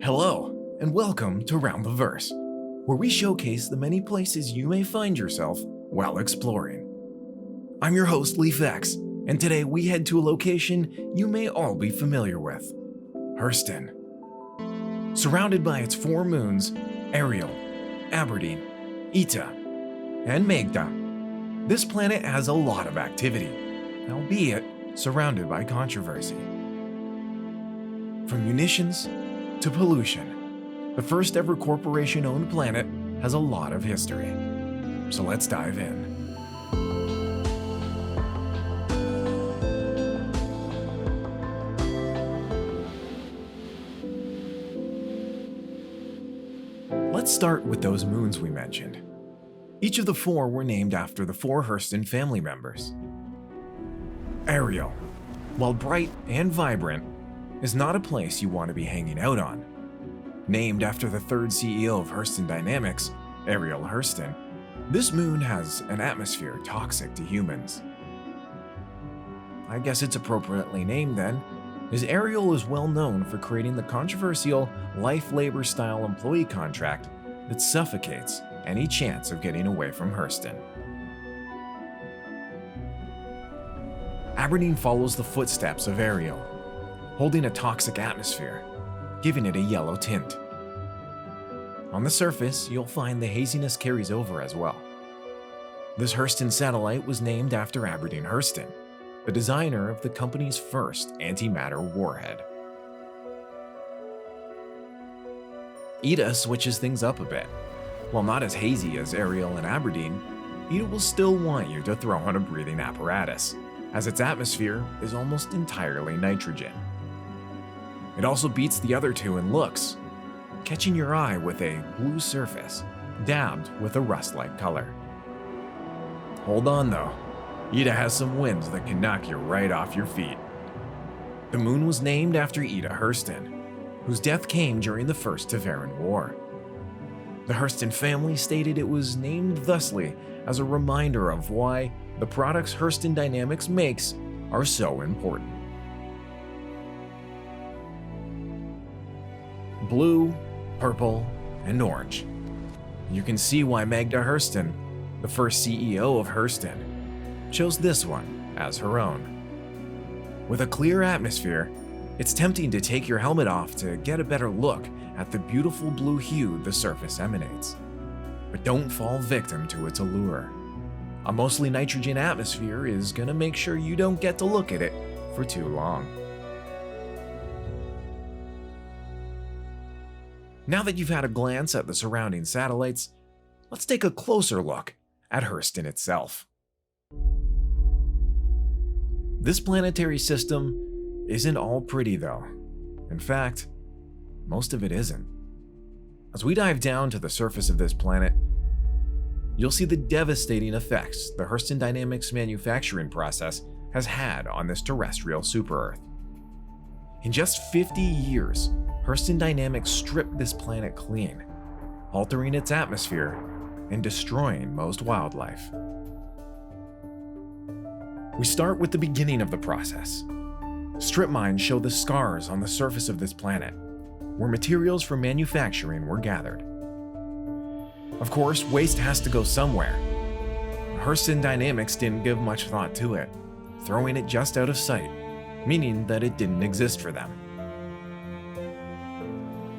Hello, and welcome to Round the Verse, where we showcase the many places you may find yourself while exploring. I'm your host, Liefx, and today we head to a location you may all be familiar with, Hurston. Surrounded by its 4 moons, Ariel, Aberdeen, Eta, and Magda, this planet has a lot of activity, albeit surrounded by controversy. From munitions to pollution, the first ever corporation-owned planet has a lot of history. So let's dive in. Let's start with those moons we mentioned. Each of the 4 were named after the 4 Hurston family members. Ariel, while bright and vibrant, is not a place you want to be hanging out on. Named after the 3rd CEO of Hurston Dynamics, Ariel Hurston, this moon has an atmosphere toxic to humans. I guess it's appropriately named then, as Ariel is well known for creating the controversial life-labor style employee contract that suffocates any chance of getting away from Hurston. Aberdeen follows the footsteps of Ariel, holding a toxic atmosphere, giving it a yellow tint. On the surface, you'll find the haziness carries over as well. This Hurston satellite was named after Aberdeen Hurston, the designer of the company's first antimatter warhead. Eta switches things up a bit. While not as hazy as Ariel and Aberdeen, Eta will still want you to throw on a breathing apparatus, as its atmosphere is almost entirely nitrogen. It also beats the other 2 in looks, catching your eye with a blue surface, dabbed with a rust-like color. Hold on though, Eta has some winds that can knock you right off your feet. The moon was named after Eta Hurston, whose death came during the First Tevaran War. The Hurston family stated it was named thusly as a reminder of why the products Hurston Dynamics makes are so important. Blue, purple, and orange. You can see why Magda Hurston, the first CEO of Hurston, chose this one as her own. With a clear atmosphere, it's tempting to take your helmet off to get a better look at the beautiful blue hue the surface emanates. But don't fall victim to its allure. A mostly nitrogen atmosphere is going to make sure you don't get to look at it for too long. Now that you've had a glance at the surrounding satellites, let's take a closer look at Hurston itself. This planetary system isn't all pretty though. In fact, most of it isn't. As we dive down to the surface of this planet, you'll see the devastating effects the Hurston Dynamics manufacturing process has had on this terrestrial super-Earth. In just 50 years, Hurston Dynamics stripped this planet clean, altering its atmosphere and destroying most wildlife. We start with the beginning of the process. Strip mines show the scars on the surface of this planet, where materials for manufacturing were gathered. Of course, waste has to go somewhere. Hurston Dynamics didn't give much thought to it, throwing it just out of sight, meaning that it didn't exist for them.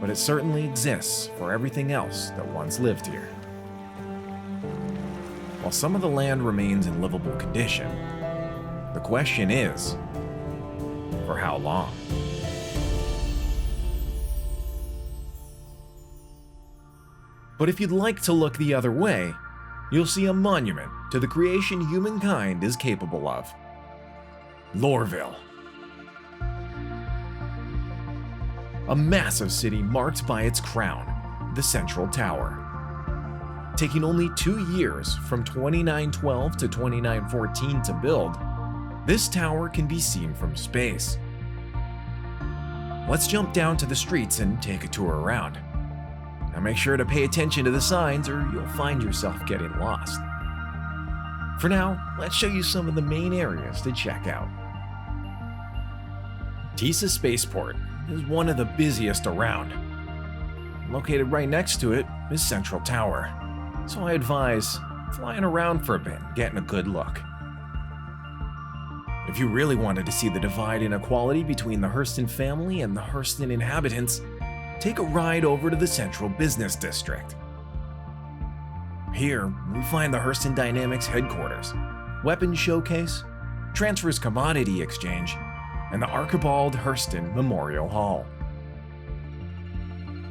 But it certainly exists for everything else that once lived here. While some of the land remains in livable condition, the question is, for how long? But if you'd like to look the other way, you'll see a monument to the creation humankind is capable of. Loreville. A massive city marked by its crown, the Central Tower. Taking only 2 years from 2912 to 2914 to build, this tower can be seen from space. Let's jump down to the streets and take a tour around. Now make sure to pay attention to the signs or you'll find yourself getting lost. For now, let's show you some of the main areas to check out. Tisa Spaceport is one of the busiest around, located right next to it is Central Tower, so I advise flying around for a bit and getting a good look. If you really wanted to see the divide in equality between the Hurston family and the Hurston inhabitants, take a ride over to the Central Business District. Here, we find the Hurston Dynamics headquarters, weapons showcase, transfers commodity exchange, and the Archibald Hurston Memorial Hall.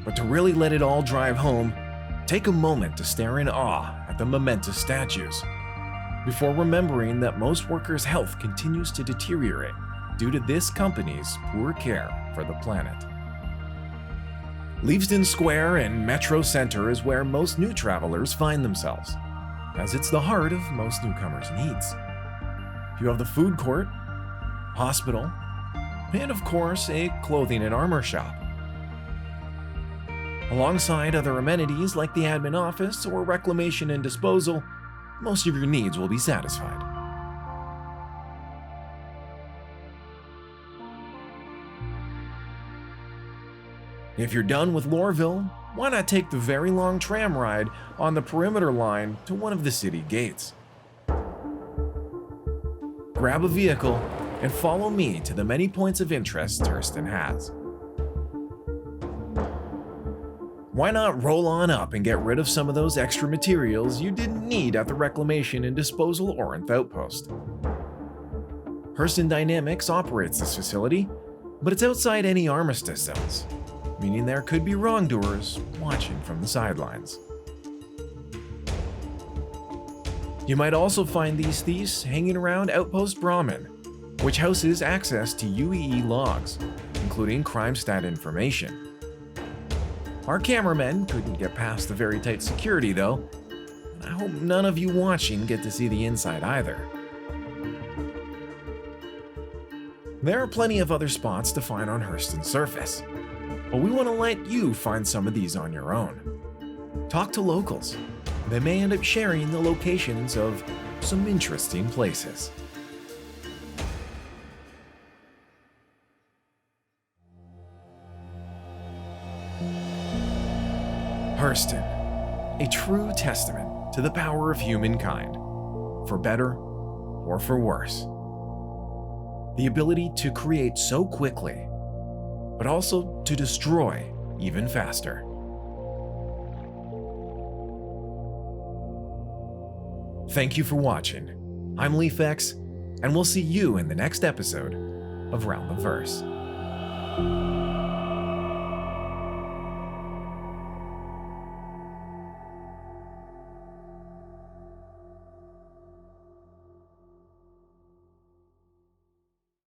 But to really let it all drive home, take a moment to stare in awe at the momentous statues, before remembering that most workers' health continues to deteriorate due to this company's poor care for the planet. Liefx Square and Metro Center is where most new travelers find themselves, as it's the heart of most newcomers' needs. You have the food court, hospital, and of course, a clothing and armor shop. Alongside other amenities like the admin office or reclamation and disposal, most of your needs will be satisfied. If you're done with Loreville, why not take the very long tram ride on the perimeter line to one of the city gates? Grab a vehicle and follow me to the many points of interest Hurston has. Why not roll on up and get rid of some of those extra materials you didn't need at the Reclamation and Disposal Orinth outpost? Hurston Dynamics operates this facility, but it's outside any armistice zones, meaning there could be wrongdoers watching from the sidelines. You might also find these thieves hanging around Outpost Brahmin, which houses access to UEE logs, including crime stat information. Our cameramen couldn't get past the very tight security though, and I hope none of you watching get to see the inside either. There are plenty of other spots to find on Hurston's surface, but we want to let you find some of these on your own. Talk to locals. They may end up sharing the locations of some interesting places. Hurston, a true testament to the power of humankind, for better or for worse. The ability to create so quickly, but also to destroy even faster. Thank you for watching. I'm Liefx, and we'll see you in the next episode of Round the Verse.